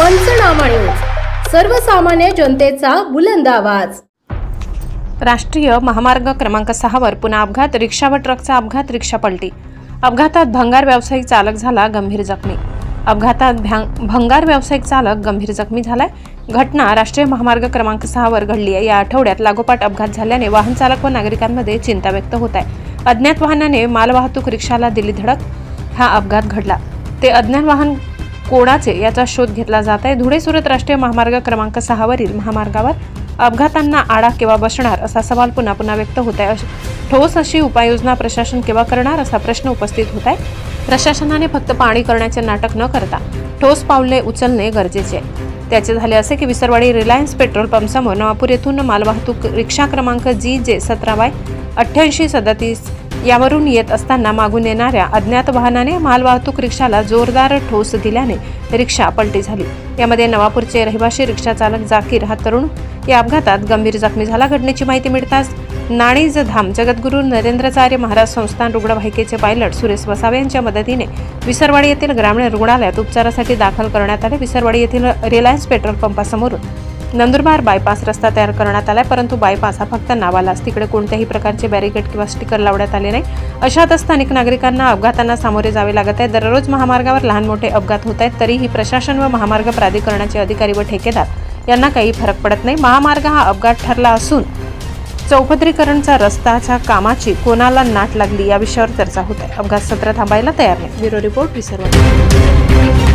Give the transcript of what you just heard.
पंचनामा न्यूज, सर्वसामान्य जनतेचा बुलंद आवाज। राष्ट्रीय महामार्ग क्रमांक 6 वर पुन्हा अपघात। रिक्षा व ट्रकचा अपघात, रिक्षा पलटी। अपघातात भंगार व्यावसायिक चालक झाला गंभीर जखमी। अपघातात भंगार व्यावसायिक चालक गंभीर जखमी झालाय। घटना राष्ट्रीय महामार्ग क्रमांक 6 वर घडली आहे। या आठवड्यात लागोपाठ अपघात झाल्याने वाहन चालक व नागरिकांमध्ये चिंता व्यक्त होत आहे। अज्ञात वाहनाने मालवाहतूक रिक्षाला दिली धडक। हा अपघात घडला ते अज्ञात वाहन कोणाचे याचा शोध घेतला जात आहे। धुळे सुरत राष्ट्रीय महामार्ग क्रमांक 6 वरील महामार्गावर अपघातांना आळा केव्हा बसणार असा सवाल पुन्हा पुन्हा व्यक्त होत आहे। ठोस अशी उपाययोजना प्रशासन केव्हा करणार असा प्रश्न उपस्थित होत आहे। प्रशासनाने फक्त पाहणी करण्याचे नाटक न करता ठोस पावले उचलणे गरजेचे आहे। त्याचे झाले असे की विसरवाडी रिलायन्स पेट्रोल पंप समोर नवापूर येथून मालवाहतूक रिक्षा क्रमांक GJ 17Y8837 यावरून येत असताना मागून येणाऱ्या अज्ञात वाहनाने मालवाहतूक रिक्षाला जोरदार ठोस दिल्याने रिक्षा पलटी झाली। यामध्ये नवापूरचे रहिवासी रिक्षा चालक जाकीर हा तरुण या अपघातात गंभीर जखमी झाला। घटनेची माहिती मिळताच नाणीजधाम जगद्गुरू नरेंद्राचार्य महाराज संस्थान रुग्णवाहिकेचे पायलट सुरेश वसावे यांच्या मदतीने विसरवाडी येथील ग्रामीण रुग्णालयात उपचारासाठी दाखल करण्यात आले। विसरवाडी येथील रिलायन्स पेट्रोल पंपासमोरून नंदुरबार बायपास रस्ता तयार करण्यात आला, परंतु बायपास हा फक्त नावालाच, तिकडे कोणत्याही प्रकारचे बॅरिकेड किंवा स्टिकर लावण्यात आले नाही। अशात स्थानिक नागरिकांना अपघातांना सामोरे जावे लागत आहे। दररोज महामार्गावर लहान मोठे अपघात होत आहेत, तरीही प्रशासन व महामार्ग प्राधिकरणाचे अधिकारी व ठेकेदार यांना काही फरक पडत नाही। महामार्ग हा अपघात ठरला असून चौपदरीकरणचा रस्त्याच्या कामाची कोणाला नाट लागली या विषयावर चर्चा होत आहे। अपघात सत्र थांबायला तयार नाही। Bureau report, Visarwadi.